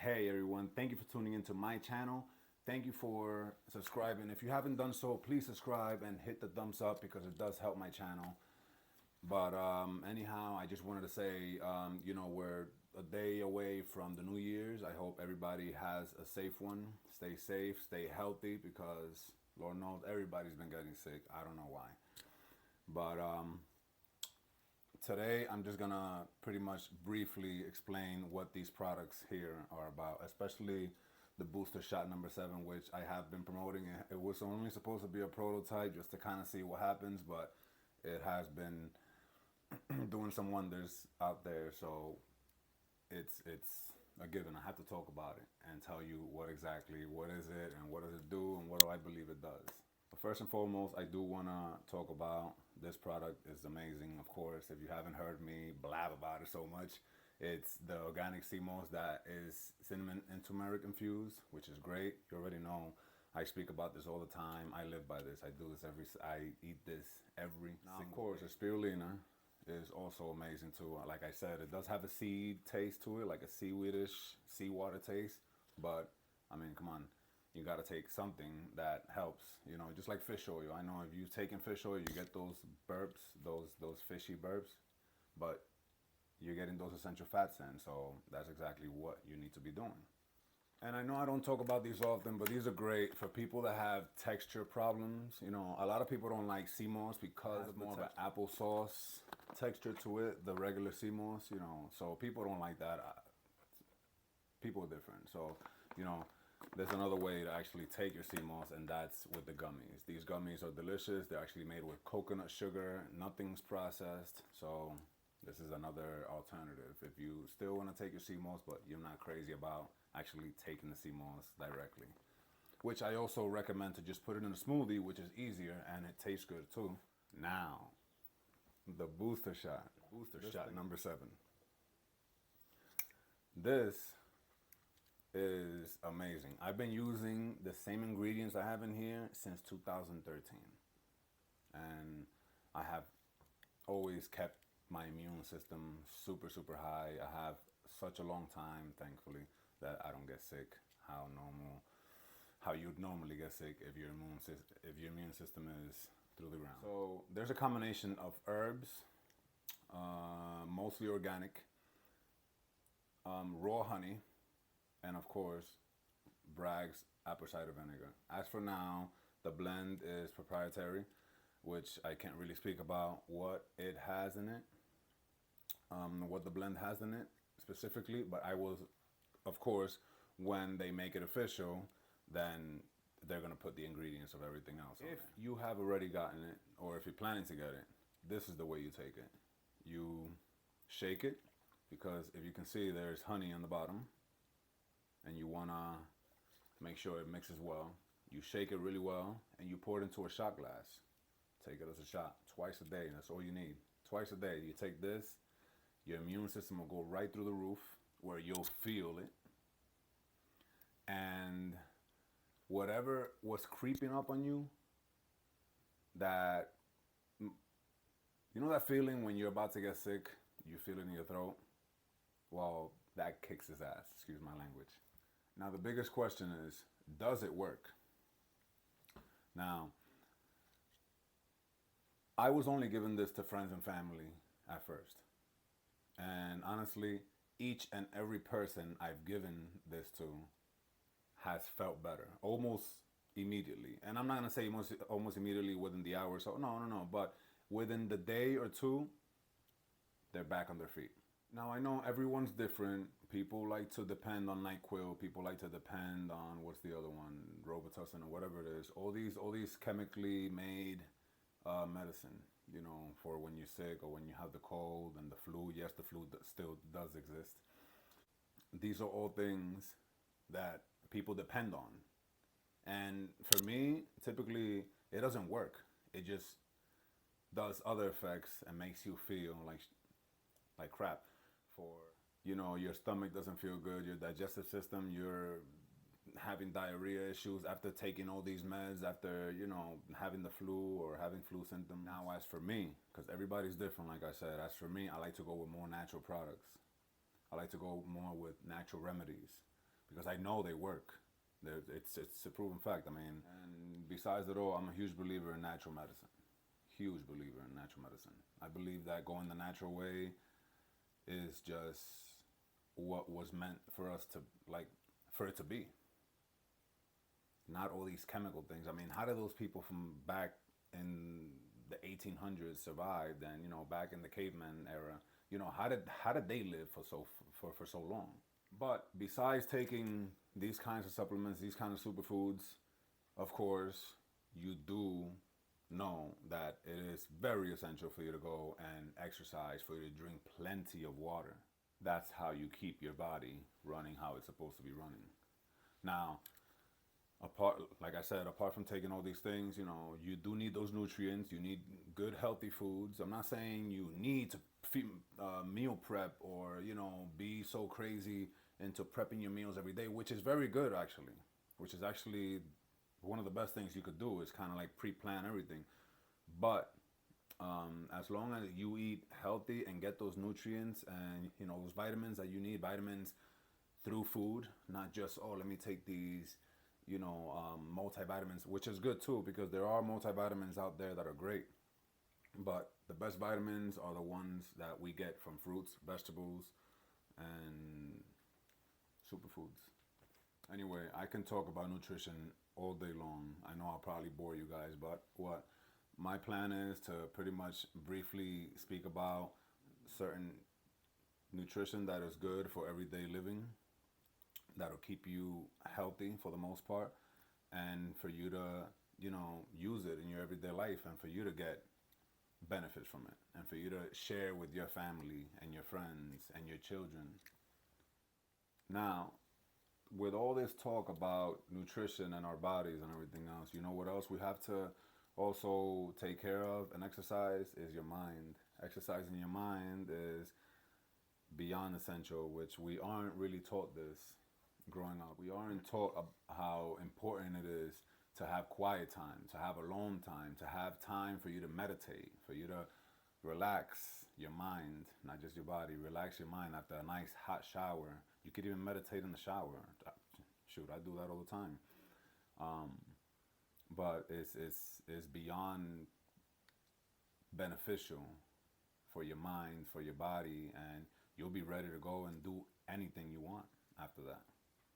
Hey everyone, thank you for tuning into my channel. Thank you for subscribing. If you haven't done so, please subscribe and hit the thumbs up because it does help my channel. But anyhow, I just wanted to say, we're a day away from the New Year's. I hope everybody has a safe one. Stay safe, stay healthy, because Lord knows everybody's been getting sick. I don't know why. But today I'm just gonna pretty much briefly explain what these products here are about, especially the booster shot number 7, which I have been promoting. It was only supposed to be a prototype just to kind of see what happens, but it has been doing some wonders out there. So it's a given. I have to talk about it and tell you what is it and what does it do and what do I believe it does. But first and foremost, I do want to talk about this product. Is amazing, of course. If you haven't heard me blab about it so much, it's the organic sea moss that is cinnamon and turmeric infused, which is great. You already know I speak about this all the time. I live by this. I do this I eat this every single day. Of course, the spirulina is also amazing too. Like I said, it does have a seed taste to it, like a seaweedish, seawater taste. But I mean, come on, you got to take something that helps. Just like fish oil. I know if you've taken fish oil, you get those burps, those fishy burps, but you're getting those essential fats in. So that's exactly what you need to be doing. And I know I don't talk about these often, but these are great for people that have texture problems. A lot of people don't like sea moss because of more of an applesauce texture to it, the regular sea moss, so people don't like that. People are different. So, there's another way to actually take your sea moss, and that's with the gummies. These gummies are delicious. They're actually made with coconut sugar. Nothing's processed. So this is another alternative. If you still want to take your sea moss, but you're not crazy about actually taking the sea moss directly, which I also recommend to just put it in a smoothie, which is easier and it tastes good too. Now, the booster shot. Booster shot number 7. This is amazing. I've been using the same ingredients I have in here since 2013. And I have always kept my immune system super, super high. I have such a long time, thankfully, that I don't get sick. How you'd normally get sick if your immune system is through the ground. So there's a combination of herbs, mostly organic, raw honey, and of course, Bragg's apple cider vinegar. As for now, the blend is proprietary, which I can't really speak about what it has in it, what the blend has in it specifically, but I will, of course, when they make it official, then they're going to put the ingredients of everything else on it. If you have already gotten it, or if you're planning to get it, this is the way you take it. You shake it, because if you can see, there's honey on the bottom, and you want to make sure it mixes well. You shake it really well, and you pour it into a shot glass. Take it as a shot twice a day. That's all you need. Twice a day. You take this, your immune system will go right through the roof, where you'll feel it. And whatever was creeping up on you, that, that feeling when you're about to get sick, you feel it in your throat? Well, that kicks his ass, excuse my language. Now, the biggest question is, does it work? Now, I was only giving this to friends and family at first. And honestly, each and every person I've given this to has felt better, almost immediately. And I'm not gonna say almost immediately within the hour or so, no. But within the day or two, they're back on their feet. Now, I know everyone's different. People like to depend on NyQuil. People like to depend on, what's the other one, Robitussin or whatever it is. All these chemically made medicine, for when you're sick or when you have the cold and the flu. Yes, the flu still does exist. These are all things that people depend on. And for me, typically, it doesn't work. It just does other effects and makes you feel like crap. Your stomach doesn't feel good, your digestive system, you're having diarrhea issues after taking all these meds, after, having the flu or having flu symptoms. Now, as for me, because everybody's different, like I said, as for me, I like to go with more natural products. I like to go more with natural remedies, because I know they work. It's a proven fact. I mean, and besides it all, I'm a huge believer in natural medicine. Huge believer in natural medicine. I believe that going the natural way is just what was meant for us to, like, for it to be. Not all these chemical things. I mean, how did those people from back in the 1800s survive? And, you know, back in the caveman era, you know, how did they live for so long? But besides taking these kinds of supplements, these kinds of superfoods, of course, you do know that it is very essential for you to go and exercise, for you to drink plenty of water. That's how you keep your body running how it's supposed to be running. Now, like I said, apart from taking all these things, you know, you do need those nutrients. You need good, healthy foods. I'm not saying you need to meal prep or, you know, be so crazy into prepping your meals every day, which is very good, actually. Which is actually one of the best things you could do, is kind of like pre-plan everything. But as long as you eat healthy and get those nutrients and, you know, those vitamins that you need, vitamins through food, not just, oh, let me take these, you know, multivitamins, which is good too, because there are multivitamins out there that are great. But the best vitamins are the ones that we get from fruits, vegetables, and superfoods. Anyway, I can talk about nutrition all day long. I know I'll probably bore you guys, but what my plan is to pretty much briefly speak about certain nutrition that is good for everyday living, that'll keep you healthy for the most part, and for you to, you know, use it in your everyday life, and for you to get benefits from it, and for you to share with your family and your friends and your children. Now, with all this talk about nutrition and our bodies and everything else, you know what else we have to also take care of and exercise is your mind. Exercising your mind is beyond essential, which we aren't really taught this growing up. We aren't taught how important it is to have quiet time, to have alone time, to have time for you to meditate, for you to relax your mind, not just your body. Relax your mind after a nice hot shower. You could even meditate in the shower. Shoot, I do that all the time. But it's beyond beneficial for your mind, for your body, and you'll be ready to go and do anything you want after that,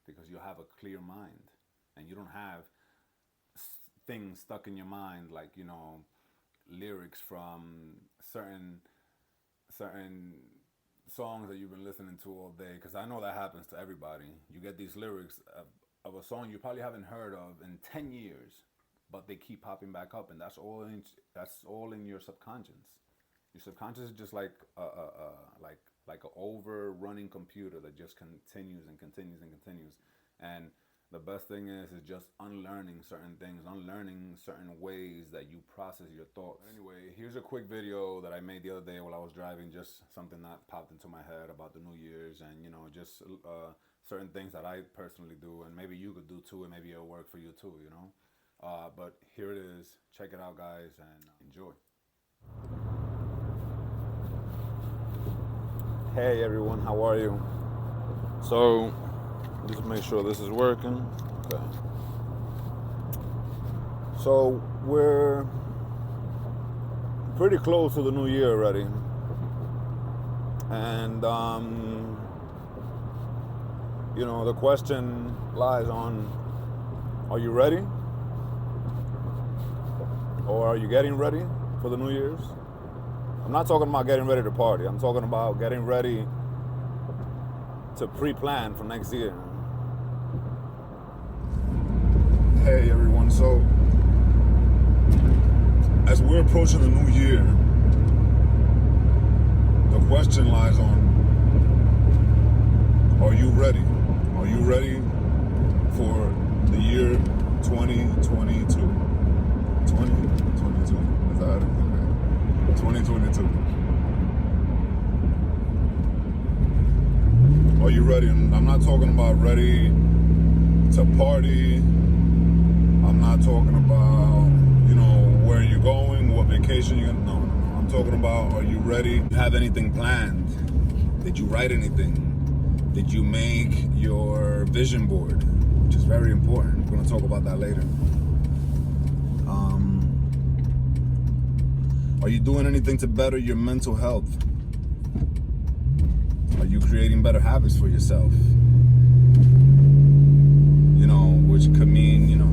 because you'll have a clear mind and you don't have things stuck in your mind, like, you know, lyrics from certain songs that you've been listening to all day, because I know that happens to everybody. You get these lyrics of a song you probably haven't heard of in 10 years, but they keep popping back up, and that's all in your subconscious. Your subconscious is just like an overrunning computer that just continues and continues and continues. And the best thing is just unlearning certain things, unlearning certain ways that you process your thoughts. Anyway, here's a quick video that I made the other day while I was driving, just something that popped into my head about the New Year's, and, you know, just certain things that I personally do, and maybe you could do too, and maybe it'll work for you too, you know. But here it is. Check it out, guys, and enjoy. Hey everyone, how are you? So, just make sure this is working. Okay. So we're pretty close to the new year already, and you know, the question lies on: are you ready, or are you getting ready for the New Year's? I'm not talking about getting ready to party. I'm talking about getting ready to pre-plan for next year. Hey everyone, so as we're approaching the new year, the question lies on: are you ready? Are you ready for the year 2022? 2022, is that it? 2022. Are you ready? I'm not talking about ready to party. I'm not talking about, you know, where you're going, what vacation you're going. No. I'm talking about, are you ready? Do you have anything planned? Did you write anything? Did you make your vision board, which is very important. We're going to talk about that later. Are you doing anything to better your mental health? Are you creating better habits for yourself? You know, which could mean, you know,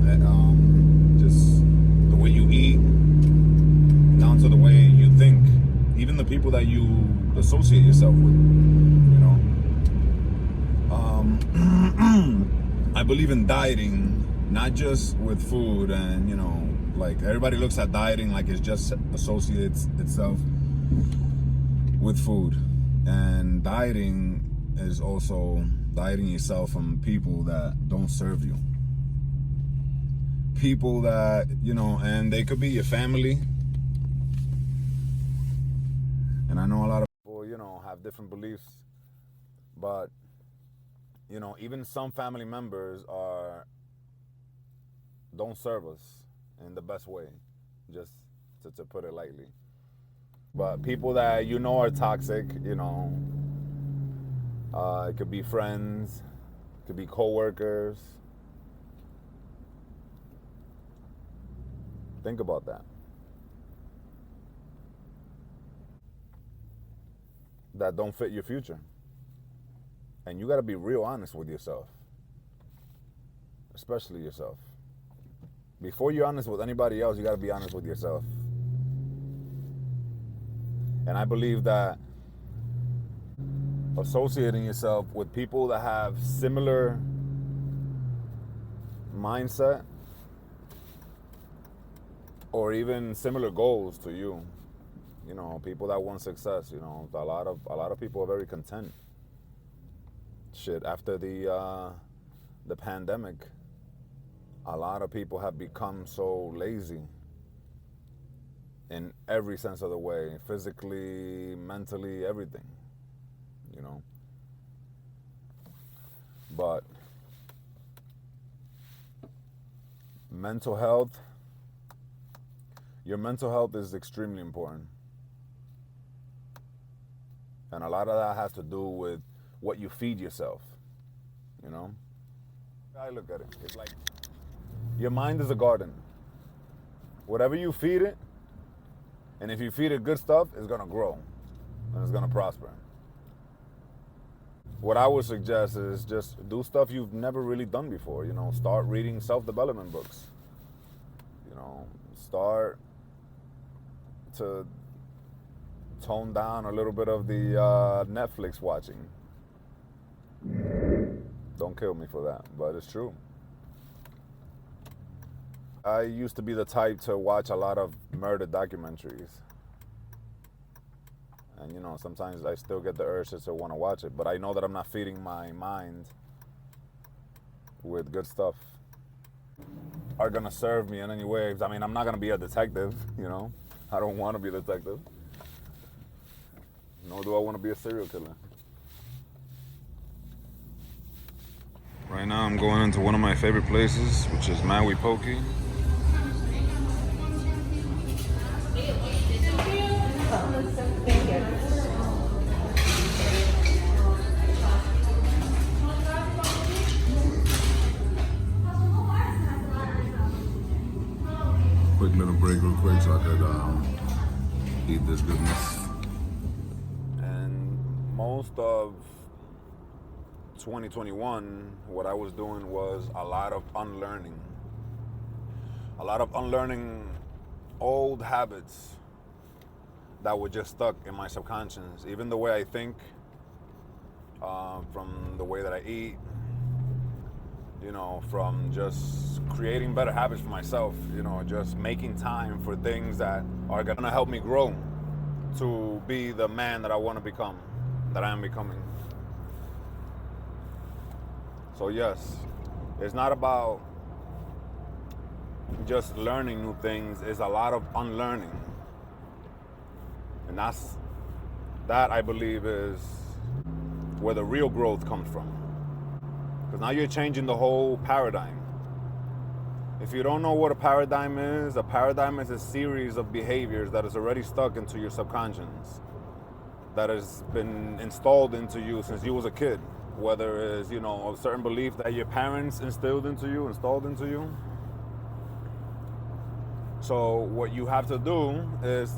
just the way you eat, down to the way you think, even the people that you associate yourself with, you know. I believe in dieting, not just with food, and, you know, like everybody looks at dieting like it just associates itself with food. And dieting is also dieting yourself from people that don't serve you. People that, you know, and they could be your family. And I know a lot of people, you know, have different beliefs, but, you know, even some family members don't serve us in the best way, just to put it lightly. But people that you know are toxic, you know, it could be friends, it could be co-workers. Think about that. That don't fit your future. And you got to be real honest with yourself, especially yourself. Before you're honest with anybody else, you got to be honest with yourself. And I believe that associating yourself with people that have similar mindset or even similar goals to you, you know, people that want success, you know, a lot of people are very content. Shit, after the pandemic, a lot of people have become so lazy in every sense of the way, physically, mentally, everything, you know. But mental health, your mental health is extremely important. And a lot of that has to do with what you feed yourself, you know. I look at it, it's like your mind is a garden. Whatever you feed it, and if you feed it good stuff, it's gonna grow and it's gonna prosper. What I would suggest is just do stuff you've never really done before, you know. Start reading self-development books, you know. Start to tone down a little bit of the Netflix watching. Don't kill me for that, but it's true. I used to be the type to watch a lot of murder documentaries. And, you know, sometimes I still get the urge to want to watch it, but I know that I'm not feeding my mind with good stuff. Are gonna serve me in any way. I mean, I'm not gonna be a detective, you know. I don't want to be a detective. Nor do I want to be a serial killer. Right now I'm going into one of my favorite places, which is Maui Poke. Quick little break real quick so I could eat this goodness. And most of 2021, what I was doing was a lot of unlearning. A lot of unlearning old habits that were just stuck in my subconscious. Even the way I think, from the way that I eat, you know, from just creating better habits for myself, you know, just making time for things that are gonna help me grow to be the man that I wanna become, that I am becoming. So yes, it's not about just learning new things, it's a lot of unlearning. And that I believe is where the real growth comes from. Because now you're changing the whole paradigm. If you don't know what a paradigm is a series of behaviors that is already stuck into your subconscious, that has been installed into you since you was a kid. whether it's, you know, a certain belief that your parents installed into you. So what you have to do is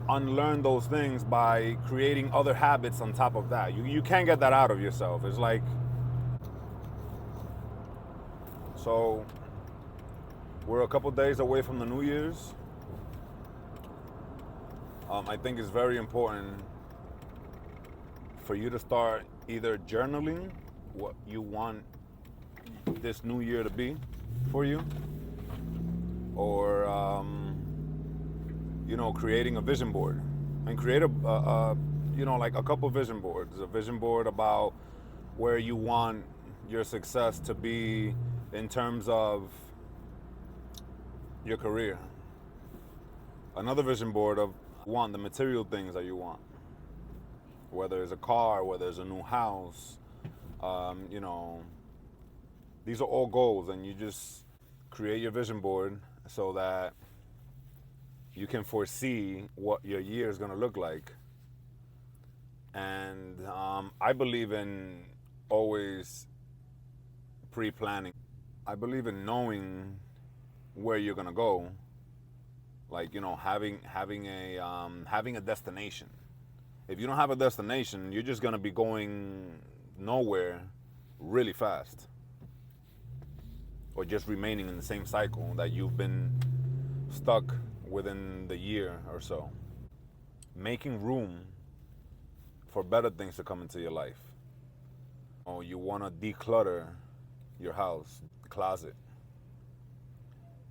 unlearn those things by creating other habits on top of that. You can't get that out of yourself. It's like, so we're a couple days away from the New Year's. I think it's very important for you to start either journaling what you want this new year to be for you, or you know, creating a vision board, and create you know, like a couple vision boards. A vision board about where you want your success to be in terms of your career. Another vision board of the material things that you want, whether it's a car, whether it's a new house, you know, these are all goals, and you just create your vision board so that you can foresee what your year is going to look like. And I believe in always pre-planning. I believe in knowing where you're going to go, like, you know, having a destination. If you don't have a destination, you're just going to be going nowhere really fast, or just remaining in the same cycle that you've been stuck within the year or so. Making room for better things to come into your life. Oh, you want to declutter your house, closet.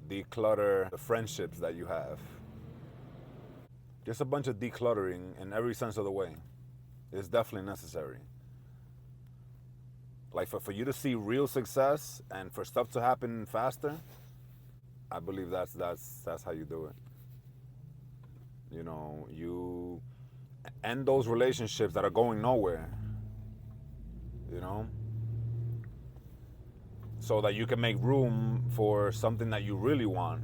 Declutter the friendships that you have. Just a bunch of decluttering in every sense of the way. It's definitely necessary. Like for you to see real success and for stuff to happen faster, I believe that's how you do it. You know, you end those relationships that are going nowhere, you know, so that you can make room for something that you really want.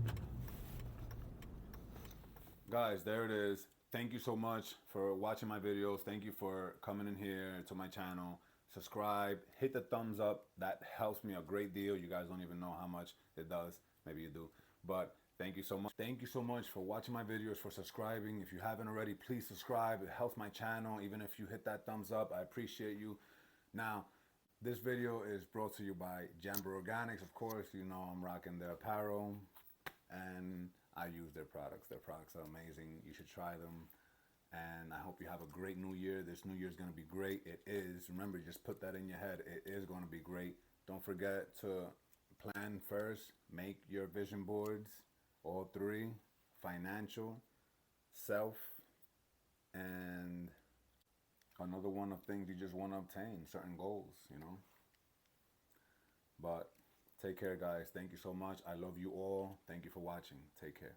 Guys, there it is. Thank you so much for watching my videos. Thank you for coming in here to my channel. Subscribe, hit the thumbs up. That helps me a great deal. You guys don't even know how much it does. Maybe you do. But thank you so much. Thank you so much for watching my videos, for subscribing. If you haven't already, please subscribe. It helps my channel. Even if you hit that thumbs up, I appreciate you. Now, this video is brought to you by Jambr Organix. Of course, you know I'm rocking their apparel, and I use their products. Their products are amazing. You should try them. And I hope you have a great new year. This new year is going to be great. It is. Remember, just put that in your head. It is going to be great. Don't forget to plan first. Make your vision boards, all three: financial, self, and another one of things you just want to obtain, certain goals, you know. But take care, guys. Thank you so much. I love you all. Thank you for watching. Take care.